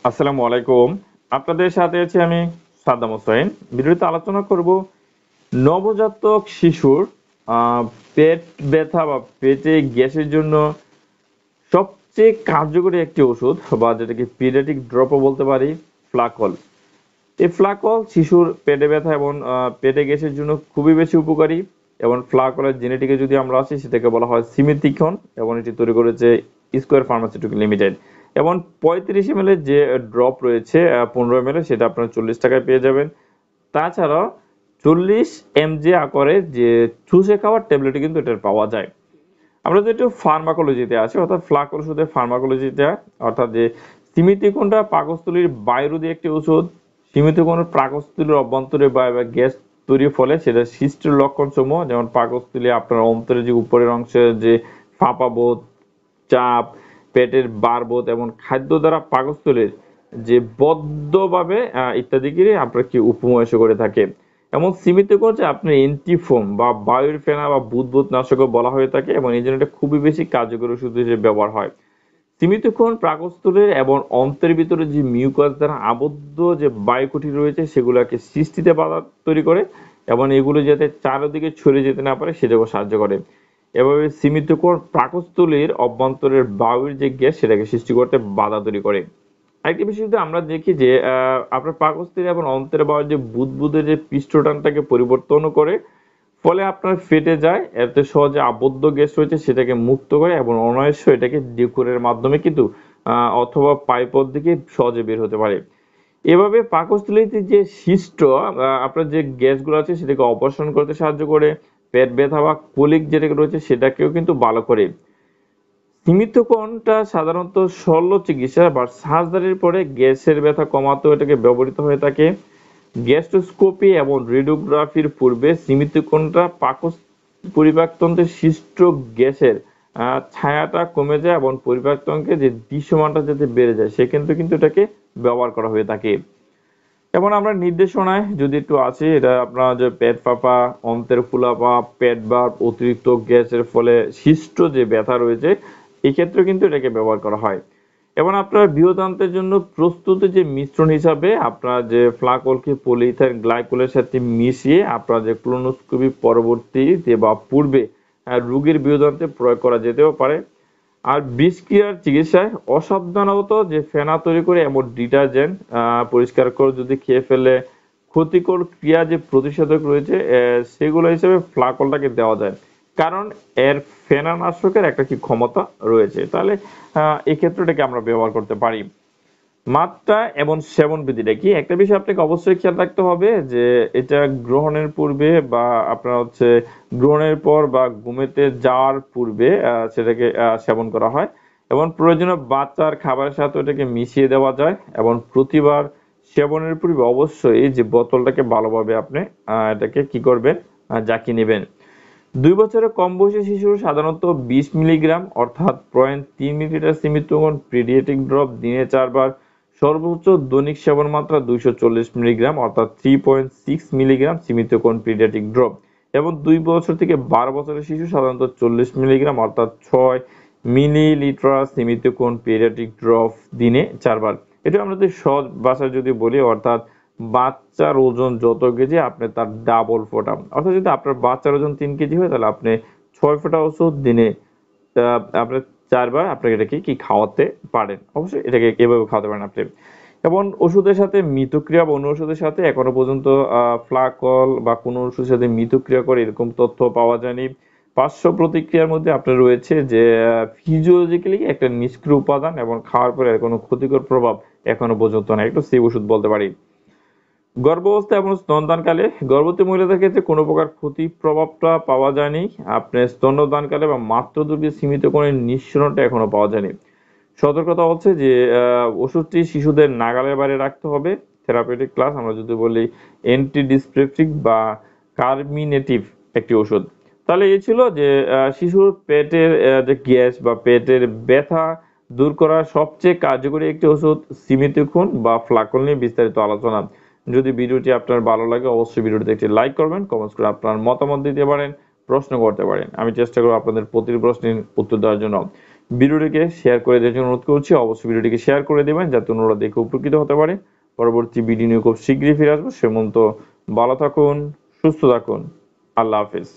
আসসালামু আলাইকুম। আপনাদের সাথে আছি আমি সাদ্দাম হোসেন। ভিডিওতে আলোচনা করব নবজাতক শিশুর আ পেট ব্যথা বা পেটে গ্যাসের জন্য সবচেয়ে কার্যকরী একটি ওষুধ বা যেটাকে পিডিয়াট্রিক ড্রপও বলতে পারি, ফ্লাকল। এই ফ্লাকল শিশুর পেটে ব্যথা এবং পেটে গ্যাসের জন্য খুবই বেশি উপকারী এবং ফ্লাকলের জেনেটিকে যদি আমরা আসি সেটাকে বলা হয় সিমিথিকন এবং এটি তৈরি করেছে স্কয়ার ফার্মাসিউটিক্যাল লিমিটেড। এবং ৩৫ এমএল এর যে ড্রপ রয়েছে ১৫ এমএল এর সেটা আপনারা ৪০ টাকায় পেয়ে যাবেন। তাছাড়াও ৪০ এমজি আকারের যে চুষে খাওয়ার ট্যাবলেটও কিন্তু এটার পাওয়া যায়। আমরা যেহেতু ফার্মাকোলজিতে আছি অর্থাৎ ফ্লাকল ওষুধের ফার্মাকোলজিটা অর্থাৎ যে সিমিথিকনটা পাকস্থলীর বায়ুরোধী একটি ওষুধ। সিমিথিকনের পাকস্থলীর অভ্যন্তরে বা গ্যাস তৈরির ফলে সেটা সৃষ্টির লক্ষণসমূহ যেমন পাকস্থলী আপনার অন্তরে যে উপরের অংশে যে ফাঁপা বোধ, চাপ, পেটের বারবোধ এবং খাদ্য দ্বারা পাকস্থলীর যে বদ্ধভাবে ইত্যাদিকে আপনার কি উপমহাদেশে করে থাকে। এমন সীমিত করছে আপনার এন্টিফোম বা বায়ুর ফেনা বা বুদবুদ নাশকও বলা হয়ে থাকে এবং এই জন্য এটা খুবই বেশি কার্যকরী ওষুধ হিসেবে ব্যবহার হয়। সীমিতক্ষণ পাকস্থলীর এবং অন্ত্রের ভিতরে যে মিউকাস দ্বারা আবদ্ধ যে বায়ুকুঠি রয়েছে সেগুলোকে সৃষ্টিতে বাধা তৈরি করে এবং এগুলো যাতে চারিদিকে ছড়িয়ে যেতে না পারে সেটাকেও সাহায্য করে। এভাবে সীমিতক্ষণ পাকস্থলীর অভ্যন্তরের বায়ুর যে গ্যাস সেটাকে সৃষ্টি করতে বাধা তৈরি করে। আরেকটি বিষয় যদি আমরা দেখি যে আপনার পাকস্থলী এবং অন্ত্রের বায়ুর যে বুদবুদের যে পৃষ্ঠটানটাকে পরিবর্তনও করে ফলে আপনার ফেটে যায় এতে সহজে আবদ্ধ গ্যাস রয়েছে সেটাকে মুক্ত করে এবং অনায়াসে এটাকে ডিকুরের মাধ্যমে কিন্তু অথবা পাইপের দিকে সহজে বের হতে পারে। এভাবে পাকস্থলীতে যে সৃষ্ট আপনার যে গ্যাসগুলো আছে সেটাকে অপসারণ করতে সাহায্য করে। পেট ব্যথা বা কলিক যেটা রয়েছে সেটাকেও কিন্তু ভালো করে। সীমিতকণটা সাধারণত শল্য চিকিৎসা বা সার্জারির পরে গ্যাসের ব্যথা কমাতেও এটাকে ব্যবহৃত হয়ে থাকে। গ্যাস্ট্রোস্কোপি এবং রেডিওগ্রাফির পূর্বে সীমিতকণটা পরিপাকতন্ত্রে সৃষ্ট গ্যাসের ছায়াটা কমে যায় এবং পরিপাকতন্ত্রের যে দৃশ্যমানটা যাতে বেড়ে যায় সেক্ষেত্রে কিন্তু এটাকে ব্যবহার করা হয়ে থাকে। এবং আমরা নির্দেশনায় যদি একটু আসি এটা আপনার যে পেট ফাঁপা, অন্ত্রের ফুলাপা, পেট ভার, অতিরিক্ত গ্যাসের ফলে সৃষ্ট যে ব্যথা রয়েছে এক্ষেত্রে কিন্তু এটাকে ব্যবহার করা হয়। এবং আপনার বৃহদান্তের জন্য প্রস্তুত যে মিশ্রণ হিসাবে আপনার যে ফ্লাকলকে পলিইথাইল গ্লাইকোলের সাথে মিশিয়ে আপনার যে ক্লোনোস্কোপি পরবর্তীতে বা পূর্বে রোগীর বৃহদান্তে প্রয়োগ করা যেতেও পারে। আর বিষক্রিয়ার চিকিৎসায় অসাবধানতা যে ফেনা তৈরি করে এমন ডিটারজেন্ট পরিষ্কার করে যদি খেয়ে ফেলে ক্ষতিকর ক্রিয়া যে প্রতিষেধক রয়েছে সেগুলো হিসেবে ফ্লাকলটাকে দেওয়া যায়। কারণ এর ফেনানাশকের একটা কি ক্ষমতা রয়েছে। তাহলে এক্ষেত্রে এটাকে আমরা ব্যবহার করতে পারি। মাত্রা এবং সেবন বিধিটা কি একটা বিষয় আপনাকে অবশ্যই খেয়াল রাখতে হবে যে এটা গ্রহণের পূর্বে বা আপনার হচ্ছে গ্রহণের পর বা ঘুমেতে যাওয়ার পূর্বে সেটাকে সেবন করা হয় এবং প্রয়োজনীয় বাচ্চার খাবারের সাথে এটাকে মিশিয়ে দেওয়া যায় এবং প্রতিবার সেবনের পূর্বে অবশ্যই যে বোতলটাকে ভালোভাবে আপনি এটাকে কি করবেন জাকিয়ে নেবেন। ২ বছরের কম বয়সী শিশুর সাধারণত ২০ মিলিগ্রাম অর্থাৎ ০.৩ মিলিলিটার সীমিতকরণ পিডিয়াট্রিক ড্রপ দিনে ৪ বার, সর্বোচ্চ দৈনিক সেবন মাত্রা ২৪০ মিলিগ্রাম অর্থাৎ ৩.৬ মিলিগ্রাম সীমিতকরণ পিডিয়াট্রিক ড্রপ এবং ২ বছর থেকে ১২ বছরের শিশু সাধারণত ৪০ মিলিগ্রাম অর্থাৎ ৬ মিলিলিটার সীমিতকরণ পিডিয়াট্রিক ড্রপ দিনে ৪ বার। এটা আমরা যদি সহজ ভাষায় যদি বলি অর্থাৎ বাচ্চার ওজন যত কেজি আপনি তার ডাবল ফোঁটা। অর্থাৎ যদি আপনার বাচ্চার ওজন ৩ কেজি হয় তাহলে আপনি ৬ ফোঁটা ওষুধ দিনে আপনার ৪ বার আপনাকে এটাকে কি খাওয়াতে পারেন। অবশ্যই এটাকে এভাবে খাওয়াতে পারেন আপনি। এবং ওষুধের সাথে মিথস্ক্রিয়া বা অন্য ওষুধের সাথে এখনো পর্যন্ত ফ্লাকল বা কোনো ওষুধের সাথে মিথস্ক্রিয়া করে এরকম তথ্য পাওয়া যায়নি। পার্শ্ব প্রতিক্রিয়ার মধ্যে আপনার রয়েছে যে ফিজিওলজিক্যালি একটা নিষ্ক্রিয় উপাদান এবং খাওয়ার পরে এর কোনো ক্ষতিকর প্রভাব এখনো পর্যন্ত নাই। একটু সেফ ওষুধ বলতে পারি। গর্ভাবস্থা এবং স্তনদানকালে গর্ভবতী মহিলাদের ক্ষেত্রে কোনো প্রকার ক্ষতি প্রভাবটা পাওয়া যায়নি। আপনার স্তন্যদানকালে বা মাতৃদুগ্ধে সীমিত কোনো নিঃসরণটা এখনো পাওয়া যায়নি। সতর্কতা হচ্ছে যে ওষুধটি শিশুদের নাগালের বাইরে রাখতে হবে। থেরাপিউটিক ক্লাস আমরা যদি বলি অ্যান্টি ডিসপেপটিক বা কার্মিনেটিভ একটি ওষুধ। তাহলে এই ছিল যে শিশুর পেটের যে গ্যাস বা পেটের ব্যথা দূর করার সবচেয়ে কার্যকরী একটি ওষুধ সিমিথিকুন বা ফ্লাকল নিয়ে বিস্তারিত আলোচনা। যদি ভিডিওটি আপনার ভালো লাগে অবশ্যই ভিডিওটিতে একটি লাইক করবেন, কমেন্টস করে আপনার মতামত দিতে পারেন, প্রশ্ন করতে পারেন। আমি চেষ্টা করব আপনাদের প্রতিটি প্রশ্নের উত্তর দেওয়ার জন্য। ভিডিওটিকে শেয়ার করে দেওয়ার জন্য অনুরোধ করছি। অবশ্যই ভিডিওটিকে শেয়ার করে দেবেন যাতে অন্যরা দেখে উপকৃত হতে পারে। পরবর্তী ভিডিও নিয়ে খুব শীঘ্রই ফিরে আসবো। সে পর্যন্ত ভালো থাকুন, সুস্থ থাকুন। আল্লাহ হাফেজ।